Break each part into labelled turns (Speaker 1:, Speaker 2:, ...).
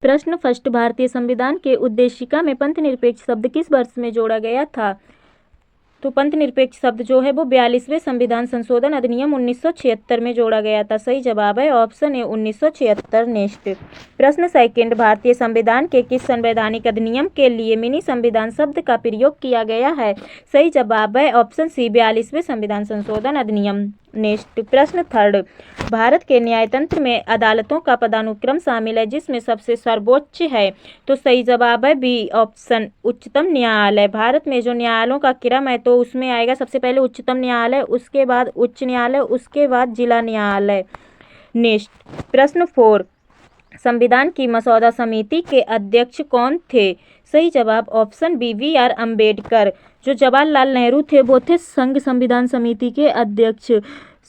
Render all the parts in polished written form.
Speaker 1: प्रश्न फर्स्ट, भारतीय संविधान के उद्देशिका में पंथ निरपेक्ष शब्द किस वर्ष में जोड़ा गया था? तो पंथ निरपेक्ष शब्द जो है वो 42वें संविधान संशोधन अधिनियम 1976 में जोड़ा गया था। सही जवाब है ऑप्शन ए 1976। नेक्स्ट प्रश्न सेकंड, भारतीय संविधान के किस संवैधानिक अधिनियम के लिए मिनी संविधान शब्द का प्रयोग किया गया है? सही जवाब है ऑप्शन सी 42वें संविधान संशोधन अधिनियम। नेक्स्ट प्रश्न थर्ड, भारत के न्यायतंत्र में अदालतों का पदानुक्रम शामिल है जिसमें सबसे सर्वोच्च है? तो सही जवाब है बी ऑप्शन उच्चतम न्यायालय। भारत में जो न्यायालयों का क्रम है तो उसमें आएगा सबसे पहले उच्चतम न्यायालय, उसके बाद उच्च न्यायालय, उसके बाद जिला न्यायालय। नेक्स्ट प्रश्न फोर, संविधान की मसौदा समिति के अध्यक्ष कौन थे? सही जवाब ऑप्शन बी वी.आर. अम्बेडकर। जो जवाहरलाल नेहरू थे वो थे संघ संविधान समिति के अध्यक्ष।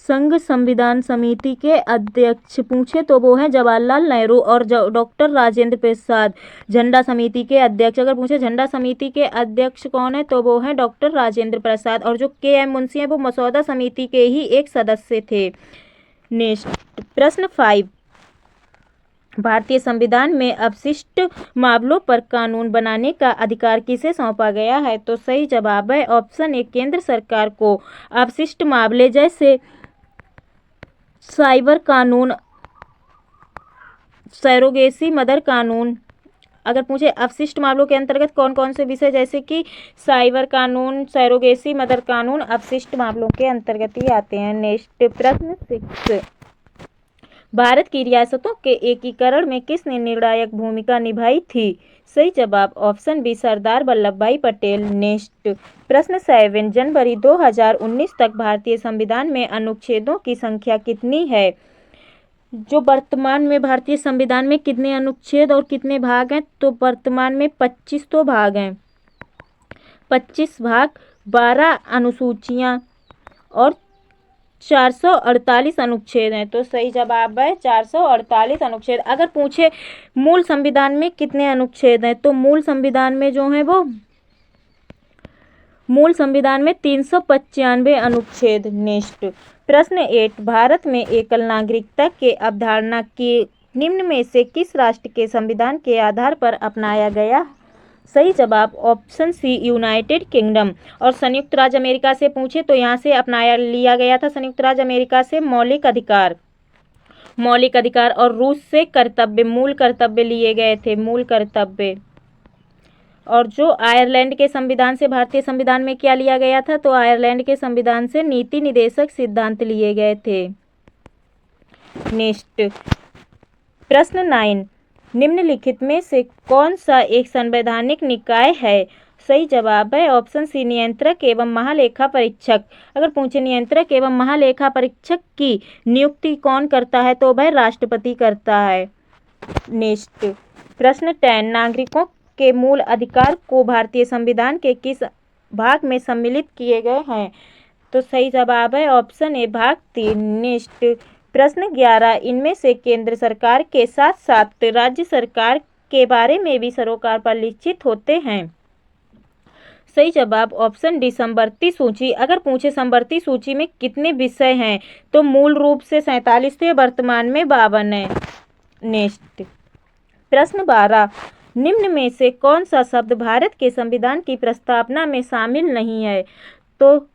Speaker 1: संघ संविधान समिति के अध्यक्ष पूछे तो वो हैं जवाहरलाल नेहरू। और डॉक्टर राजेंद्र प्रसाद झंडा समिति के अध्यक्ष। अगर पूछे झंडा समिति के अध्यक्ष कौन है तो वो हैं डॉक्टर राजेंद्र प्रसाद। और जो के.एम. मुंशी हैं वो मसौदा समिति के ही एक सदस्य थे। नेक्स्ट प्रश्न 5, भारतीय संविधान में अपशिष्ट मामलों पर कानून बनाने का अधिकार किसे सौंपा गया है? तो सही जवाब है ऑप्शन ए केंद्र सरकार को। अपशिष्ट मामले जैसे साइबर कानून, सरोगेसी मदर कानून। अगर पूछे अपशिष्ट मामलों के अंतर्गत कौन कौन से विषय, जैसे कि साइबर कानून, सरोगेसी मदर कानून अपशिष्ट मामलों के अंतर्गत ही आते हैं। नेक्स्ट प्रश्न 6, भारत की रियासतों के एकीकरण में किसने निर्णायक भूमिका निभाई थी? सही जवाब ऑप्शन बी सरदार वल्लभ भाई पटेल। नेक्स्ट प्रश्न 7, जनवरी 2019 तक भारतीय संविधान में अनुच्छेदों की संख्या कितनी है? जो वर्तमान में भारतीय संविधान में कितने अनुच्छेद और कितने भाग हैं? तो वर्तमान में 25 तो भाग हैं, 25 भाग, 12 अनुसूचियां और 448 अनुच्छेद हैं। तो सही जवाब है 448 अनुच्छेद। अगर पूछे मूल संविधान में कितने अनुच्छेद हैं तो मूल संविधान में जो है वो मूल संविधान में 395 अनुच्छेद। नेक्स्ट प्रश्न 8, भारत में एकल नागरिकता के अवधारणा की निम्न में से किस राष्ट्र के संविधान के आधार पर अपनाया गया? सही जवाब ऑप्शन सी यूनाइटेड किंगडम। और संयुक्त राज्य अमेरिका से पूछे तो यहाँ से अपनाया लिया गया था संयुक्त राज्य अमेरिका से मौलिक अधिकार। और रूस से कर्तव्य, मूल कर्तव्य लिए गए थे, मूल कर्तव्य। और जो आयरलैंड के संविधान से भारतीय संविधान में क्या लिया गया था? तो आयरलैंड के संविधान से नीति निदेशक सिद्धांत लिए गए थे। नेक्स्ट प्रश्न 9, निम्नलिखित में से कौन सा एक संवैधानिक निकाय है? सही जवाब है ऑप्शन सी नियंत्रक एवं महालेखा परीक्षक। अगर पूछे नियंत्रक एवं महालेखा परीक्षक की नियुक्ति कौन करता है तो वह राष्ट्रपति करता है। नेक्स्ट प्रश्न 10, नागरिकों के मूल अधिकार को भारतीय संविधान के किस भाग में सम्मिलित किए गए हैं? तो सही जवाब है ऑप्शन ए भाग 3। नेक्स्ट प्रश्न 11, इनमें से केंद्र सरकार के साथ साथ राज्य सरकार के बारे में भी सरोकार परिचित होते हैं। सही जवाब ऑप्शन डी समवर्ती सूची। अगर पूछे समवर्ती सूची में कितने विषय हैं तो मूल रूप से 47 थे, वर्तमान में 52 है। नेक्स्ट प्रश्न 12, निम्न में से कौन सा शब्द भारत के संविधान की प्रस्तावना में शामिल नहीं है? तो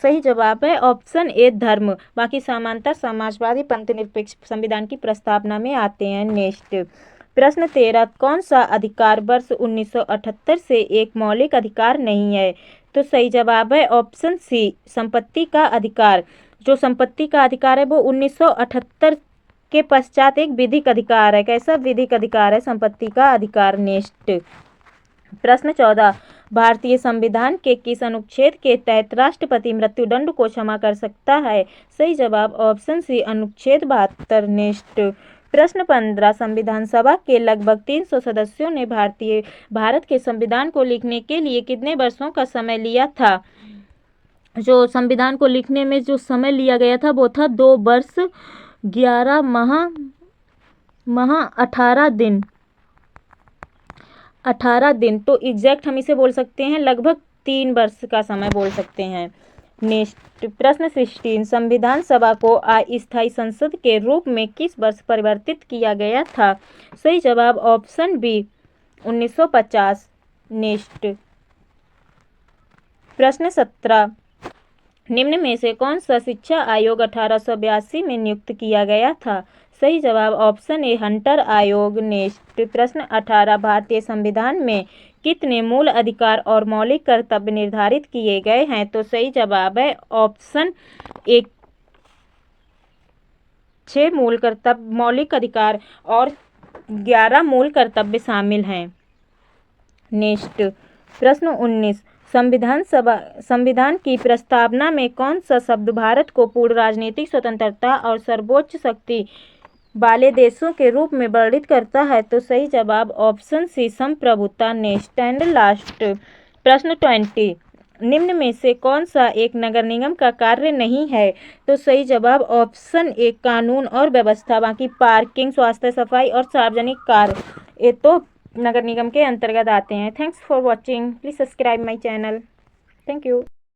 Speaker 1: सही जवाब है ऑप्शन ए धर्म। बाकी समानता, समाजवादी, पंथ निरपेक्ष संविधान की प्रस्तावना में आते हैं। नेक्स्ट प्रश्न 13, कौन सा अधिकार वर्ष 1978 से एक मौलिक अधिकार नहीं है? तो सही जवाब है ऑप्शन सी संपत्ति का अधिकार। जो संपत्ति का अधिकार है वो 1978 के पश्चात एक विधिक अधिकार है। कैसा विधिक अधिकार है? संपत्ति का अधिकार। नेक्स्ट प्रश्न 14, भारतीय संविधान के किस अनुच्छेद के तहत राष्ट्रपति मृत्युदंड को क्षमा कर सकता है? सही जवाब ऑप्शन सी अनुच्छेद 72। नेक्स्ट प्रश्न 15, संविधान सभा के लगभग 300 सदस्यों ने भारत के संविधान को लिखने के लिए कितने वर्षों का समय लिया था? जो संविधान को लिखने में जो समय लिया गया था वो था 2 वर्ष 11 माह 18 दिन। तो एग्जैक्ट हम इसे बोल सकते हैं लगभग 3 वर्ष का समय बोल सकते हैं। नेक्स्ट प्रश्न 16 संविधान सभा को अस्थायी संसद के रूप में किस वर्ष परिवर्तित किया गया था? सही जवाब ऑप्शन बी 1950। नेक्स्ट प्रश्न 17 निम्न में से कौन सा शिक्षा आयोग 1882 में नियुक्त किया गया था? सही जवाब ऑप्शन ए हंटर आयोग। नेक्स्ट प्रश्न 18 भारतीय संविधान में कितने मूल अधिकार और मौलिक कर्तव्य निर्धारित किए गए हैं? तो सही जवाब है ऑप्शन ए 6 मौलिक अधिकार और 11 मूल कर्तव्य शामिल हैं। नेक्स्ट प्रश्न 19 संविधान की प्रस्तावना में कौन सा शब्द भारत को पूर्ण राजनीतिक स्वतंत्रता और सर्वोच्च शक्ति वाले देशों के रूप में वर्णित करता है? तो सही जवाब ऑप्शन सी संप्रभुता। नेक्स्ट एंड लास्ट प्रश्न 20 निम्न में से कौन सा एक नगर निगम का कार्य नहीं है? तो सही जवाब ऑप्शन ए कानून और व्यवस्था। बाकी पार्किंग, स्वास्थ्य, सफाई और सार्वजनिक कार्य ये तो नगर निगम के अंतर्गत आते हैं। Thanks for watching. Please subscribe my channel. Thank you.